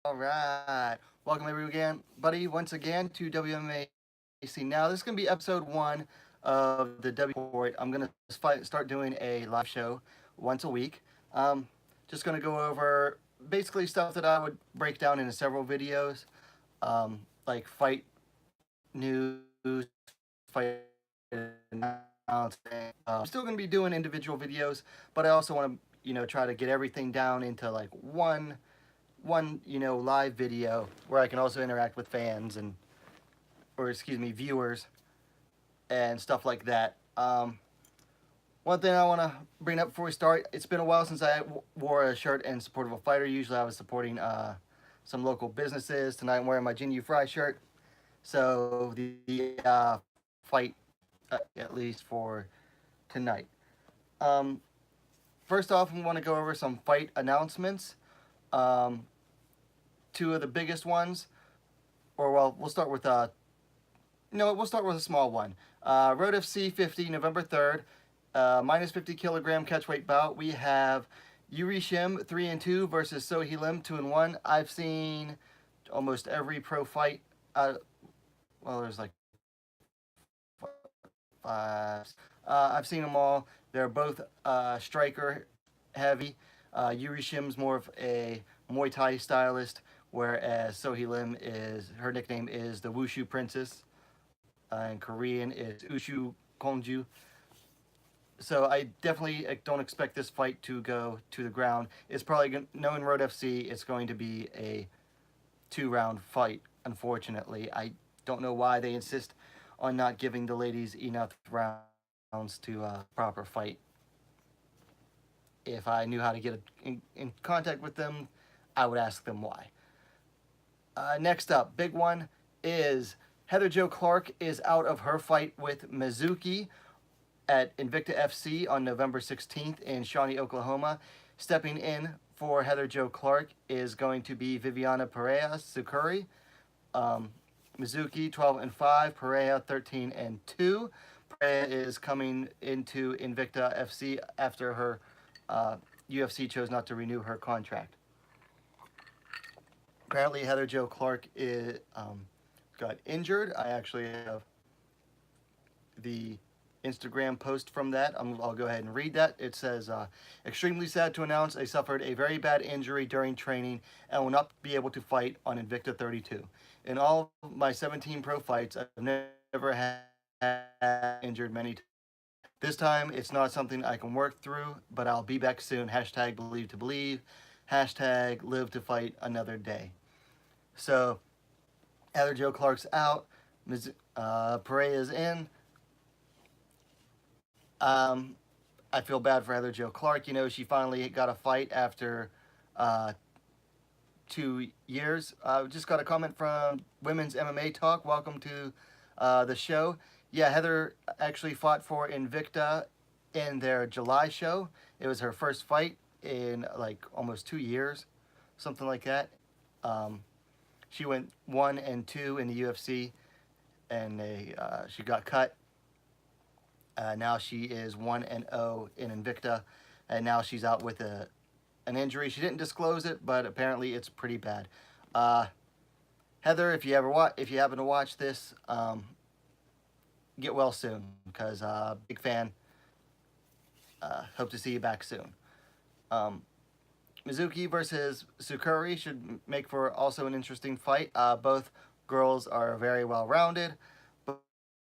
All right. Welcome everybody once again to WMMA Scene. Now, this is going to be episode one of the W report. I'm going to start doing a live show once a week. Just going to go over basically stuff that I would break down into several videos, like fight news, fight announcing. I'm still going to be doing individual videos, but I also want to, try to get everything down into like one live video where I can also interact with fans and or excuse me viewers and stuff like that. One thing I want to bring up before we start, it's been a while since I wore a shirt in support of a fighter. Usually I was supporting some local businesses. Tonight I'm wearing my Jinyu Fry shirt, so the fight at least for tonight. um, First off, we want to go over some fight announcements. um, Two of the biggest ones, or well, we'll start with no, we'll start with a small one. Road FC 50, November 3rd, minus 50 kilogram catchweight bout. We have Yuri Shim 3-2 versus Sohee Lim 2-1. I've seen almost every pro fight. Well, there's like five. I've seen them all. They're both striker heavy. Yuri Shim's more of a Muay Thai stylist, whereas Sohee Lim is, her nickname is the Wushu Princess. In Korean is Ushu Kongju. So I definitely don't expect this fight to go to the ground. It's probably, knowing Road FC, it's going to be a 2-round fight, unfortunately. I don't know why they insist on not giving the ladies enough rounds to proper fight. If I knew how to get in contact with them, I would ask them why. Next up, big one is Heather Jo Clark is out of her fight with Mizuki at Invicta FC on November 16th in Shawnee, Oklahoma. Stepping in for Heather Jo Clark is going to be Viviana Pereira Sukuri. Mizuki 12-5, Pereira 13-2. Pereira is coming into Invicta FC after her UFC chose not to renew her contract. Apparently, Heather Jo Clark got injured. I actually have the Instagram post from that. I'll go ahead and read that. It says, extremely sad to announce I suffered a very bad injury during training and will not be able to fight on Invicta 32. In all my 17 pro fights, I've never had injured many times. This time, it's not something I can work through, but I'll be back soon. Hashtag believe to believe. Hashtag live to fight another day. So, Heather Jo Clark's out. Pereira's in. I feel bad for Heather Jo Clark. She finally got a fight after 2 years. Just got a comment from Women's MMA Talk. Welcome to the show. Yeah, Heather actually fought for Invicta in their July show. It was her first fight in like almost 2 years, something like that. She went 1-2 in the UFC, and she got cut. Now she is 1-0 in Invicta, and now she's out with an injury. She didn't disclose it, but apparently it's pretty bad. Heather, if you happen to watch this, get well soon, because big fan. Hope to see you back soon. Mizuki versus Sukuri should make for also an interesting fight. Both girls are very well rounded.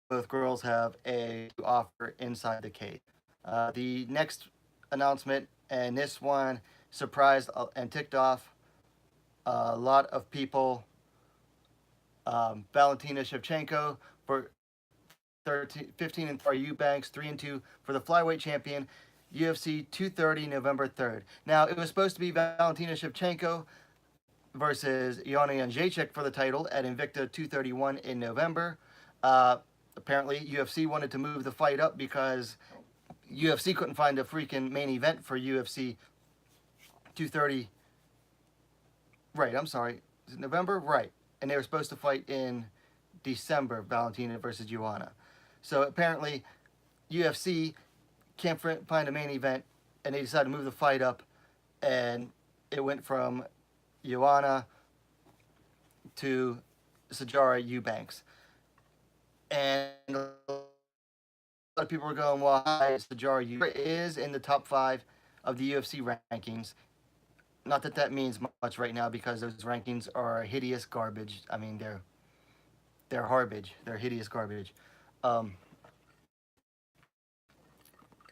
Both girls have a to offer inside the cage. The next announcement, and this one surprised and ticked off a lot of people. Valentina Shevchenko for 15 for Eubanks 3-2 for the flyweight champion. UFC 230, November 3rd. Now, it was supposed to be Valentina Shevchenko versus Joanna Jędrzejczyk for the title at Invicta 231 in November. Apparently, UFC wanted to move the fight up because UFC couldn't find a freaking main event for UFC 230. Right, I'm sorry. Is it November? Right. And they were supposed to fight in December, Valentina versus Joanna. So apparently, UFC can't find a main event, and they decided to move the fight up, and it went from Joanna to Sajara Eubanks. And a lot of people are going, well, hi, Sajara Eubanks is in the top 5 of the UFC rankings. Not that that means much right now because those rankings are hideous garbage. I mean, they're garbage. They're hideous garbage. Um,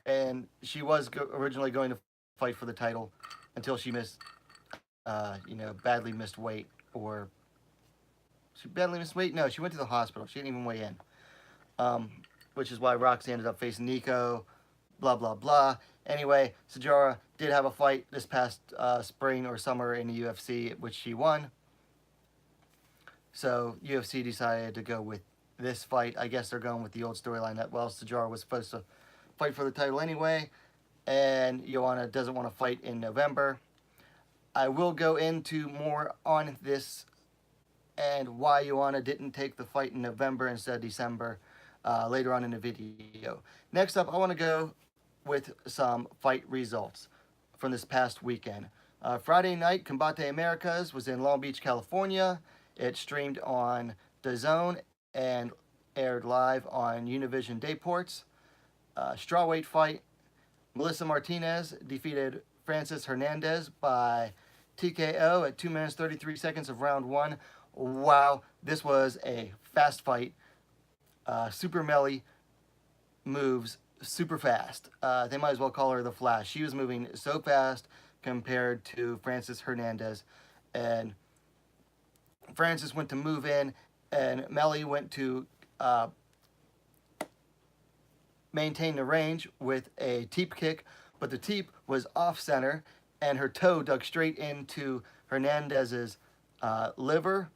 and she was originally going to fight for the title until she missed, badly missed weight. Or she badly missed weight? No, she went to the hospital. She didn't even weigh in. Which is why Roxy ended up facing Nico. Blah blah blah. Anyway, Sajara did have a fight this past spring or summer in the UFC, which she won. So UFC decided to go with this fight. I guess they're going with the old storyline that, well, Sajara was supposed to fight for the title anyway, and Joanna doesn't want to fight in November. I will go into more on this and why Joanna didn't take the fight in November instead of December later on in the video. Next up, I want to go with some fight results from this past weekend. Friday night, Combate Americas was in Long Beach, California. It streamed on DAZN and aired live on Univision Dayports. Strawweight fight, Melissa Martinez defeated Frances Hernandez by TKO at 2 minutes 33 seconds of round 1. Wow, this was a fast fight. Super Melly moves super fast. They might as well call her the Flash. She was moving so fast compared to Frances Hernandez. And Frances went to move in, and Melly went to maintain the range with a teep kick, but the teep was off center, and her toe dug straight into Hernandez's liver.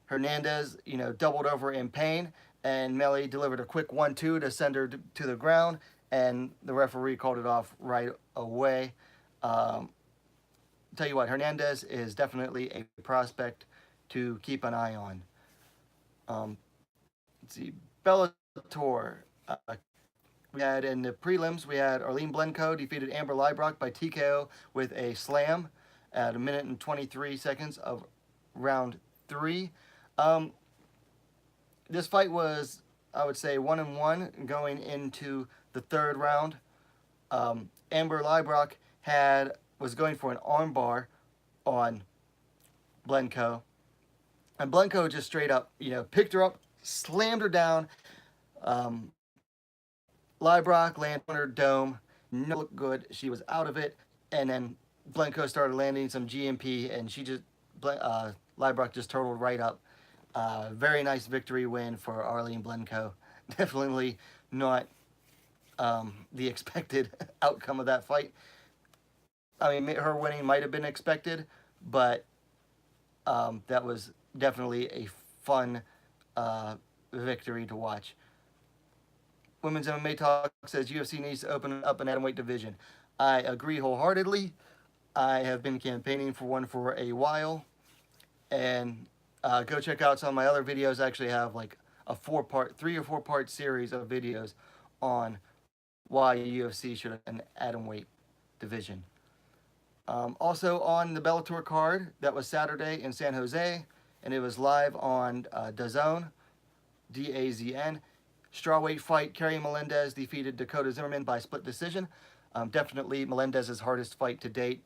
Hernandez, doubled over in pain, and Melly delivered a quick 1-2 to send her to the ground, and the referee called it off right away. Tell you what, Hernandez is definitely a prospect to keep an eye on. Let's see, Bellator. We had in the prelims, we had Arlene Blencoe defeated Amber Leibrock by TKO with a slam at 1 minute and 23 seconds of round 3. This fight was, I would say, 1-1 going into the 3rd round. Amber Leibrock was going for an armbar on Blencoe, and Blencoe just straight up, picked her up, slammed her down. Leibrock landed on her dome, no look good. She was out of it, and then Blencoe started landing some GMP, and Leibrock just turtled right up. Very nice victory win for Arlene Blencoe. Definitely not the expected outcome of that fight. I mean, her winning might have been expected, but that was definitely a fun victory to watch. Women's MMA Talk says UFC needs to open up an atomweight division. I agree wholeheartedly. I have been campaigning for one for a while. And go check out some of my other videos. I actually have like a 3 or 4 part series of videos on why UFC should have an atomweight division. Also on the Bellator card, that was Saturday in San Jose, and it was live on DAZN, DAZN. Strawweight fight, Kerry Melendez defeated Dakota Zimmerman by split decision. Definitely Melendez's hardest fight to date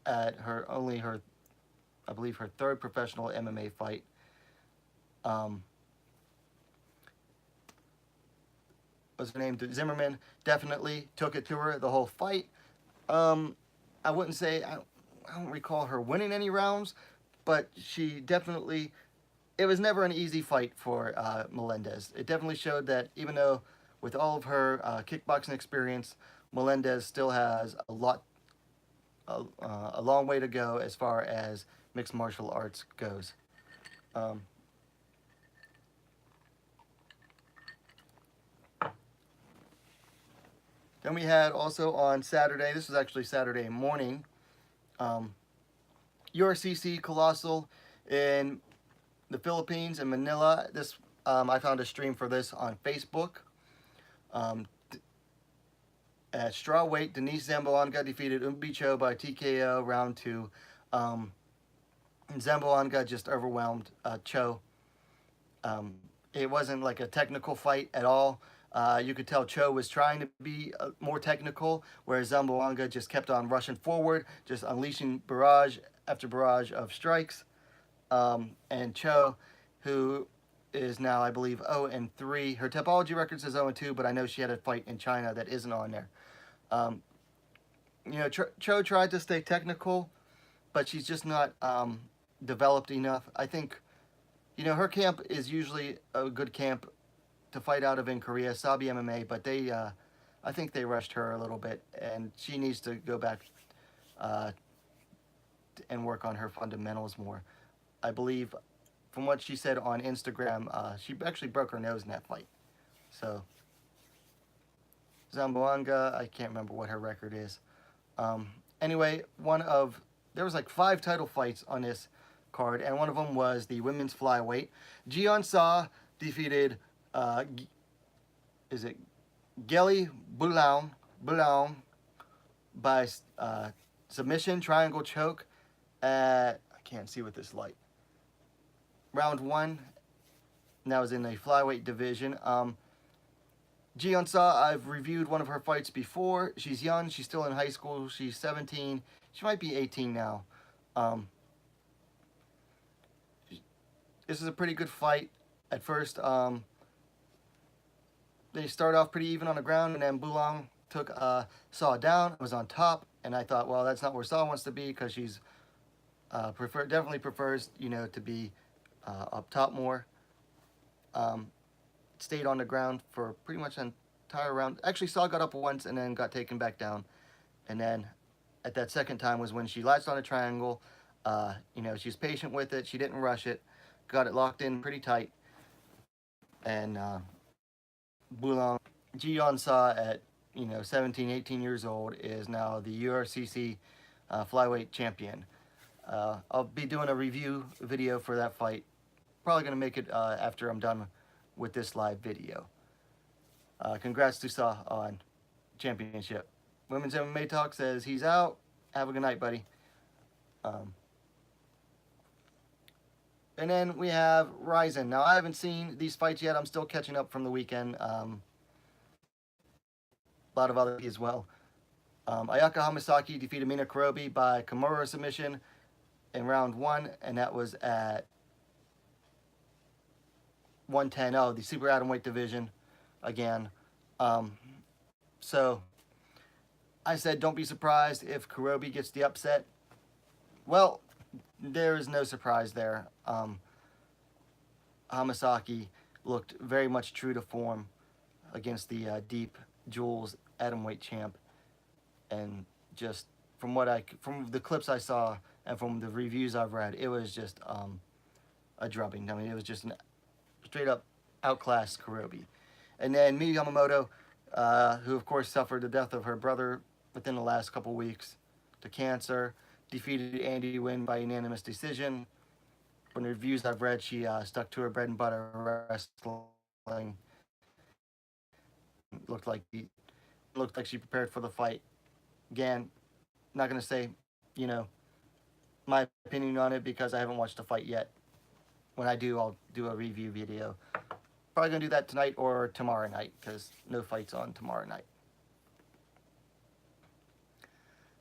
at her 3rd professional MMA fight. What's her name? Zimmerman definitely took it to her the whole fight. I wouldn't say, I don't recall her winning any rounds, but she definitely, it was never an easy fight for Melendez. It definitely showed that even though with all of her kickboxing experience, Melendez still has a long way to go as far as mixed martial arts goes. Then we had also on Saturday, this was actually Saturday morning, URCC Colossal in the Philippines, in Manila. This I found a stream for this on Facebook. At strawweight, Denise Zamboanga defeated Umbicho by TKO round 2. Zamboanga just overwhelmed Cho. It wasn't like a technical fight at all. You could tell Cho was trying to be more technical, whereas Zamboanga just kept on rushing forward, just unleashing barrage after barrage of strikes. And Cho, who is now, I believe, 0-3. Her Topology record says 0-2, but I know she had a fight in China that isn't on there. Um, Cho tried to stay technical, but she's just not developed enough. I think, her camp is usually a good camp to fight out of in Korea, WMMA, but I think they rushed her a little bit, and she needs to go back uh, and work on her fundamentals more. I believe, from what she said on Instagram, she actually broke her nose in that fight. So, Zamboanga, I can't remember what her record is. Anyway, there was like 5 title fights on this card, and one of them was the women's flyweight. Jeon Sa defeated, is it Gelly Bulaung by submission triangle choke at, I can't see with this light, round 1. And that was in the flyweight division. Jeon Sa, I've reviewed one of her fights before. She's young. She's still in high school. She's 17. She might be 18 now. This is a pretty good fight. At first, they started off pretty even on the ground, and then Bulaung took Sa down, was on top, and I thought, well, that's not where Sa wants to be, because she's definitely prefers, to be up top more. Stayed on the ground for pretty much an entire round. Actually, Sa got up once and then got taken back down. And then at that second time was when she latched on a triangle. She was patient with it. She didn't rush it. Got it locked in pretty tight. And Bulaung, Jeon Sa at 17, 18 years old is now the URCC flyweight champion. I'll be doing a review video for that fight. Probably going to make it after I'm done with this live video. Congrats to Sa on championship. Women's MMA Talk says he's out. Have a good night, buddy. And then we have Ryzen. Now, I haven't seen these fights yet. I'm still catching up from the weekend. A lot of other as well. Ayaka Hamasaki defeated Mina Kurobi by Kimura submission in round 1, and that was at 110. Oh, the super atomweight division again. So I said don't be surprised if Kurobi gets the upset. Well, there is no surprise there. Hamasaki looked very much true to form against the Deep Jules atomweight champ, and just from the clips I saw and from the reviews I've read, it was just a drubbing. I mean, it was just an straight up outclassed Kurobi. And then Miyu Yamamoto, who of course suffered the death of her brother within the last couple weeks to cancer, defeated Andy Wynn by unanimous decision. From the reviews I've read, she stuck to her bread and butter wrestling. Looked like she prepared for the fight. Again, not gonna say, my opinion on it because I haven't watched the fight yet. When I do, I'll do a review video. Probably gonna do that tonight or tomorrow night because no fights on tomorrow night.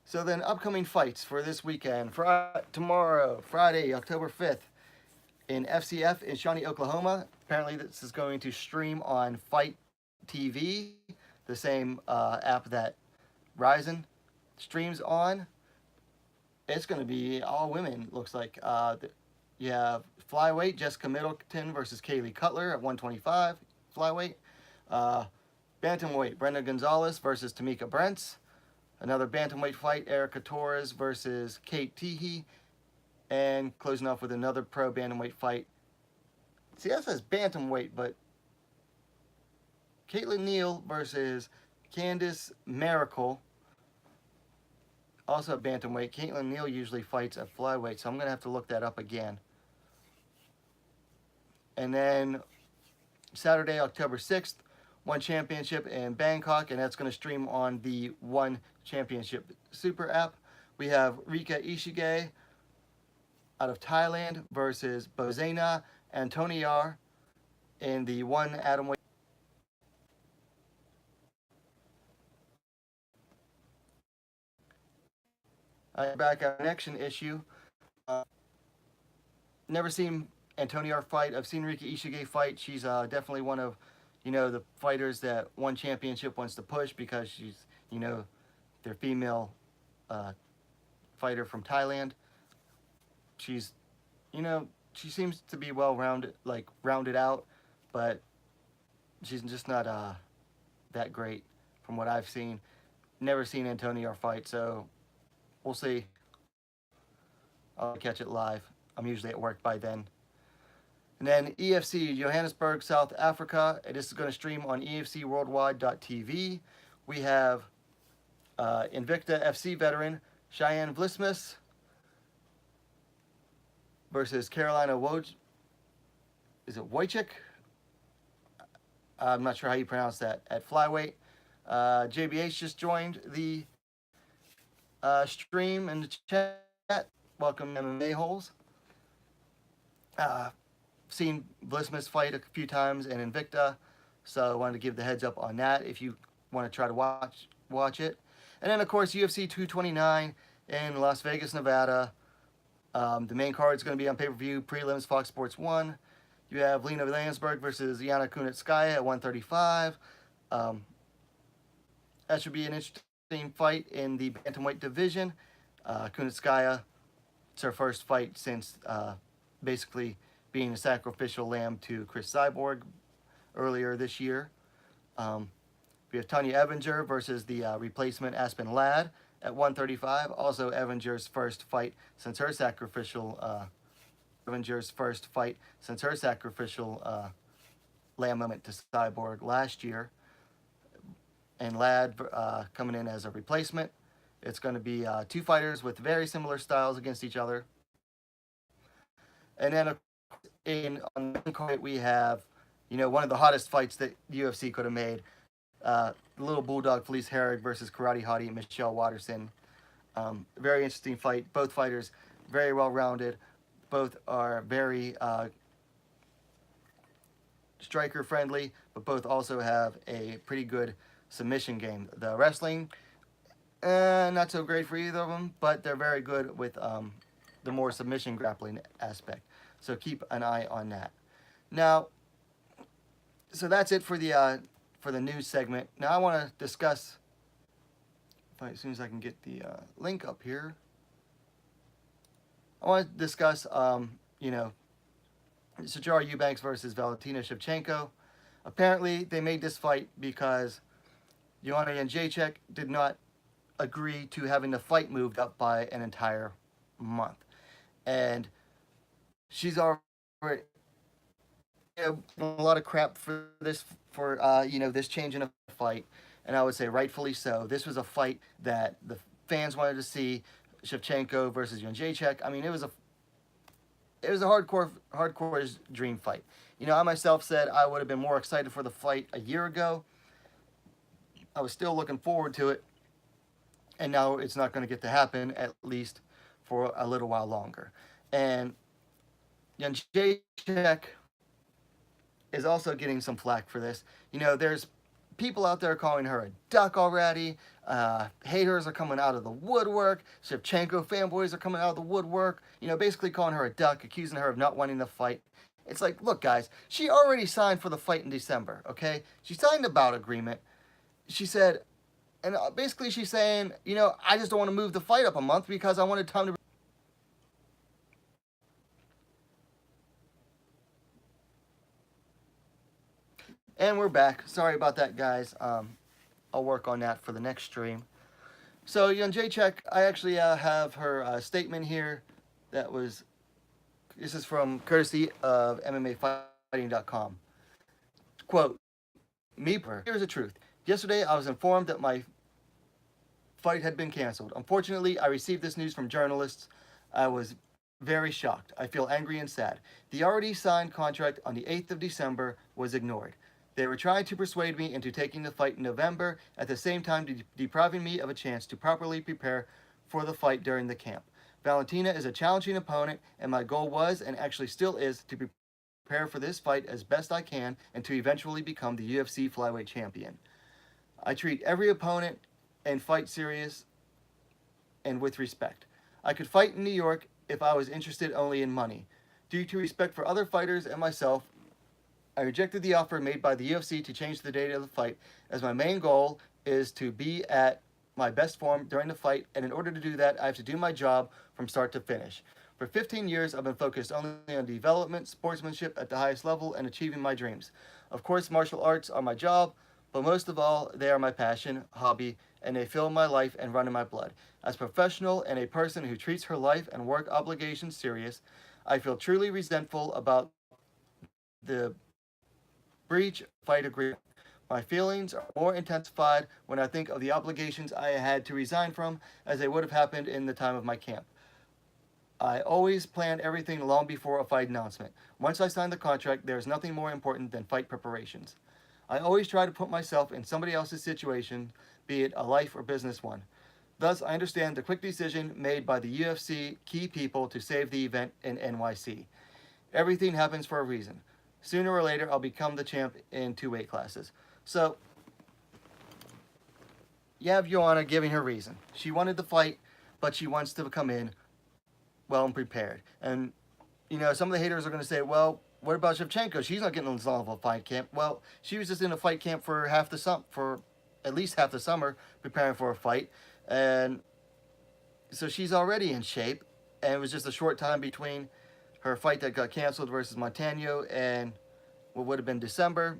So then, upcoming fights for this weekend. Tomorrow, Friday, October 5th, in FCF in Shawnee, Oklahoma. Apparently, this is going to stream on Fight TV, the same app that Ryzen streams on. It's going to be all women, looks like. You have flyweight, Jessica Middleton versus Kaylee Cutler at 125, flyweight. Bantamweight, Brenda Gonzalez versus Tamika Brents. Another bantamweight fight, Erica Torres versus Kate Teehee. And closing off with another pro bantamweight fight. See, that says bantamweight, but Caitlin Neal versus Candice Miracle. Also bantamweight. Caitlin Neal usually fights at flyweight, so I'm going to have to look that up again. And then Saturday, October 6th, One Championship in Bangkok, and that's going to stream on the One Championship Super app. We have Rika Ishige out of Thailand versus Bozena Antoniar in the one atom weight. Back at connection issue. Uh, Never seen Antoniar fight. I've seen Rika Ishige fight. She's definitely one of, the fighters that one championship wants to push because she's, their female uh, fighter from Thailand. She's, she seems to be well rounded, like rounded out, but she's just not that great from what I've seen. Never seen Antoniar fight, so we'll see. I'll catch it live. I'm usually at work by then. And then EFC, Johannesburg, South Africa. This is going to stream on efcworldwide.tv. We have Invicta FC veteran Cheyenne Vlismus versus Carolina Woj. Is it Wojcik? I'm not sure how you pronounce that. At flyweight. JBH just joined the stream in the chat. Welcome, MMA holes. Seen Vlismus fight a few times in Invicta, so I wanted to give the heads up on that if you want to try to watch it. And then, of course, UFC 229 in Las Vegas, Nevada. The main card is going to be on pay-per-view, prelims, Fox Sports 1. You have Lena Landsberg versus Yana Kunitskaya at 135. That should be an interesting fight in the bantamweight division. Kunitskaya, it's her first fight since basically being a sacrificial lamb to Chris Cyborg earlier this year. We have Tanya Evinger versus the replacement Aspen Ladd at 135. Also Evinger's first fight since her sacrificial lamb moment to Cyborg last year. And Ladd coming in as a replacement. It's going to be two fighters with very similar styles against each other. And then on the card we have, one of the hottest fights that UFC could have made. Little Bulldog Felice Herrig versus Karate Hottie Michelle Watterson. Very interesting fight. Both fighters very well rounded. Both are very striker friendly, but both also have a pretty good submission game. The wrestling, not so great for either of them, but they're very good with the more submission grappling aspect. So keep an eye on that. Now, so that's it for the news segment. Now I want to discuss, as soon as I can get the link up here, I want to discuss, Sijara Eubanks versus Valentina Shevchenko. Apparently, they made this fight because Joanna Jędrzejczyk did not agree to having the fight moved up by an entire month. And she's already a lot of crap for this, this change in a fight. And I would say rightfully so. This was a fight that the fans wanted to see, Shevchenko versus Jędrzejczyk. I mean, it was a hardcore dream fight. I myself said I would have been more excited for the fight a year ago. I was still looking forward to it. And now it's not going to get to happen, at least for a little while longer. And Jędrzejczyk is also getting some flack for this. There's people out there calling her a duck already. Haters are coming out of the woodwork. Shevchenko fanboys are coming out of the woodwork. Basically calling her a duck, accusing her of not wanting to fight. It's like, look, guys, she already signed for the fight in December, okay? She signed the bout agreement. She said, and basically she's saying, I just don't want to move the fight up a month because I wanted time to... And we're back. Sorry about that, guys. I'll work on that for the next stream. So, Jędrzejczyk, I actually have her statement here this is from courtesy of MMAfighting.com. Quote, here's the truth. Yesterday, I was informed that my fight had been canceled. Unfortunately, I received this news from journalists. I was very shocked. I feel angry and sad. The already signed contract on the 8th of December was ignored. They were trying to persuade me into taking the fight in November, at the same time depriving me of a chance to properly prepare for the fight during the camp. Valentina is a challenging opponent, and my goal was, and actually still is, to prepare for this fight as best I can and to eventually become the UFC flyweight champion. I treat every opponent and fight serious and with respect. I could fight in New York if I was interested only in money. Due to respect for other fighters and myself, I rejected the offer made by the UFC to change the date of the fight, as my main goal is to be at my best form during the fight, and in order to do that, I have to do my job from start to finish. For 15 years, I've been focused only on development, sportsmanship at the highest level, and achieving my dreams. Of course, martial arts are my job, but most of all, they are my passion, hobby, and they fill my life and run in my blood. As a professional and a person who treats her life and work obligations serious, I feel truly resentful about the breach fight agreement. My feelings are more intensified when I think of the obligations I had to resign from, as they would have happened in the time of my camp. I always planned everything long before a fight announcement. Once I signed the contract, there is nothing more important than fight preparations. I always try to put myself in somebody else's situation, be it a life or business one. Thus, I understand the quick decision made by the UFC key people to save the event in NYC. Everything happens for a reason. Sooner or later, I'll become the champ in 2 weight classes. So, you have Joanna giving her reason. She wanted to fight, but she wants to come in well and prepared. And, you know, some of the haters are going to say, well, what about Shevchenko? She's not getting involved in a fight camp. Well, she was just in a fight camp for at least half the summer, preparing for a fight. And so she's already in shape. And it was just a short time between her fight that got canceled versus Montano and what would have been December.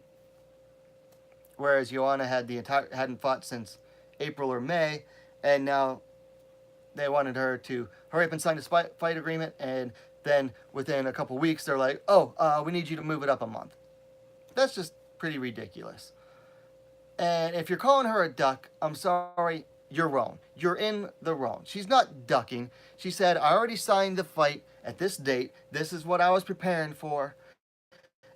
Whereas Joanna hadn't fought since April or May, and now they wanted her to hurry up and sign the fight agreement, and then within a couple weeks they're like, we need you to move it up a month. That's just pretty ridiculous. And if you're calling her a duck, I'm sorry, you're wrong. You're in the wrong. She's not ducking. She said, I already signed the fight at this date. This is what I was preparing for,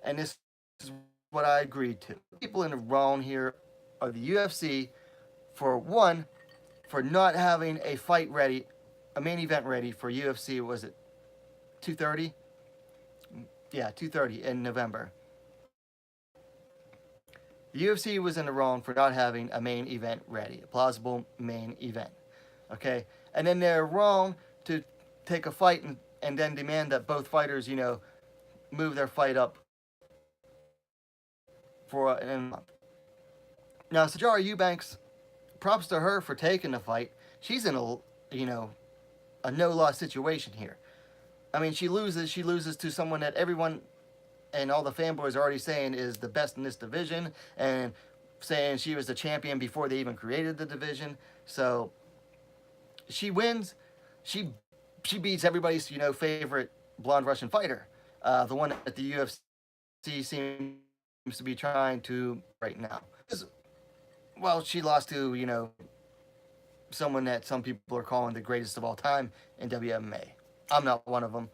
and this is what I agreed to. People in the wrong here are the UFC, for not having a fight ready, a main event ready for UFC, was it 230? Yeah, 230 in November. The UFC was in the wrong for not having a main event ready, a plausible main event. Okay? And then they're wrong to take a fight and then demand that both fighters, move their fight up for a month. Now, Sijara Eubanks, props to her for taking the fight. She's in a no-loss situation here. I mean, she loses to someone that everyone and all the fanboys are already saying is the best in this division, and saying she was the champion before they even created the division. So she wins. She beats everybody's favorite blonde Russian fighter, the one that the UFC seems to be trying to right now. Well, she lost to someone that some people are calling the greatest of all time in WMMA. I'm not one of them,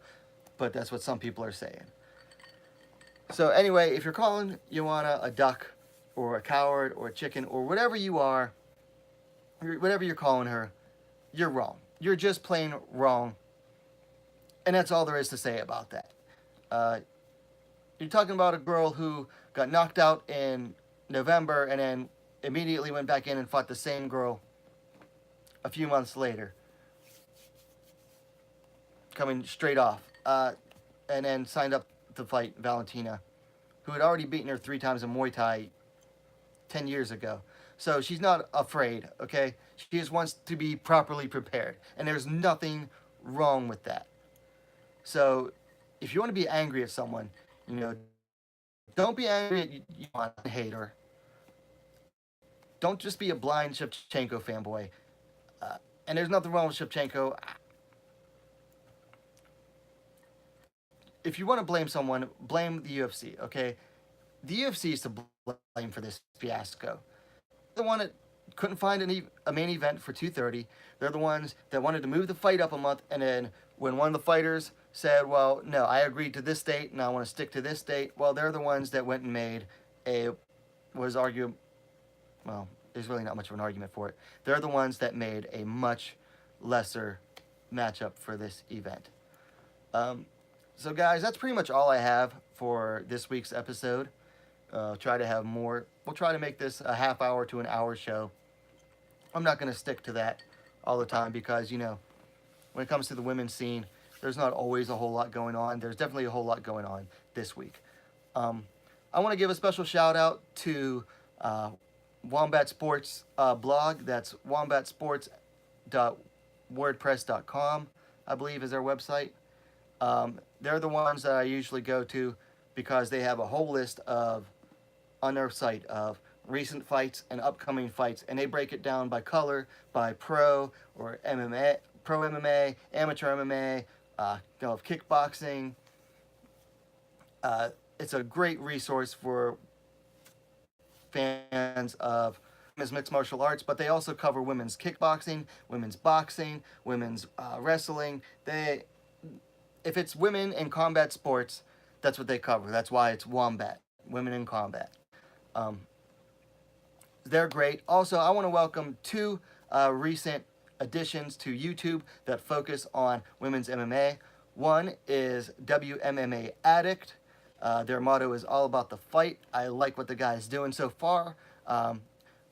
but that's what some people are saying. So anyway, if you're calling Joanna a duck or a coward or a chicken or whatever you are, whatever you're calling her, you're wrong. You're just plain wrong. And that's all there is to say about that. You're talking about a girl who got knocked out in November and then immediately went back in and fought the same girl a few months later, coming straight off, and then signed up to fight Valentina, who had already beaten her 3 times in Muay Thai 10 years ago. So she's not afraid, okay? She just wants to be properly prepared, and there's nothing wrong with that. So if you want to be angry at someone, don't be angry at a hater. Don't just be a blind Shevchenko fanboy. And there's nothing wrong with Shevchenko. If you want to blame someone, blame the UFC, okay? The UFC is to blame for this fiasco. They're the one that couldn't find a main event for 230. They're the ones that wanted to move the fight up a month, and then when one of the fighters said, well, no, I agreed to this date, and I want to stick to this date, well, they're the ones that went and made there's really not much of an argument for it. They're the ones that made a much lesser matchup for this event. So guys, that's pretty much all I have for this week's episode. Try to have more. We'll try to make this a half hour to an hour show. I'm not going to stick to that all the time because, you know, when it comes to the women's scene, there's not always a whole lot going on. There's definitely a whole lot going on this week. I want to give a special shout out to Wombat Sports blog. That's wombatsports.wordpress.com, I believe is their website. They're the ones that I usually go to because they have a whole list of, on their site, of recent fights and upcoming fights, and they break it down by color, by pro or MMA, pro MMA, amateur MMA, kickboxing. It's a great resource for fans of women's mixed martial arts, but they also cover women's kickboxing, women's boxing, women's wrestling. If it's women in combat sports, that's what they cover. That's why it's Wombat, Women in Combat. They're great. Also, I want to welcome two recent additions to YouTube that focus on women's MMA. One is WMMA Addict. Their motto is all about the fight. I like what the guy's doing so far.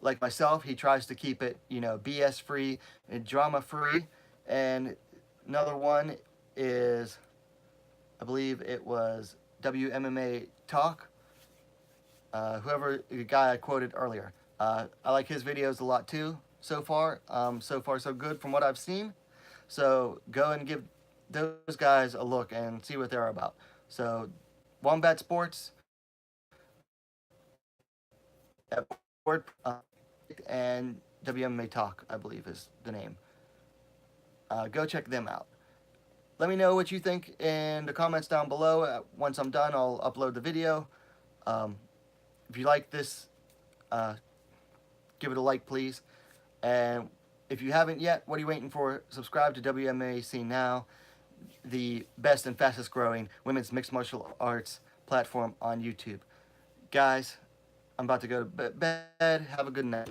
Like myself, he tries to keep it, you know, BS free and drama free. And another one is, I believe it was WMMA Talk. The guy I quoted earlier. I like his videos a lot too so far. So far so good from what I've seen. So go and give those guys a look and see what they're about. So Wombat Sports and WMMA Talk, I believe is the name. Go check them out. Let me know what you think in the comments down below. Once I'm done, I'll upload the video. If you like this, give it a like, please. And if you haven't yet, what are you waiting for? Subscribe to WMMA Scene now, the best and fastest growing women's mixed martial arts platform on YouTube. Guys, I'm about to go to bed. Have a good night.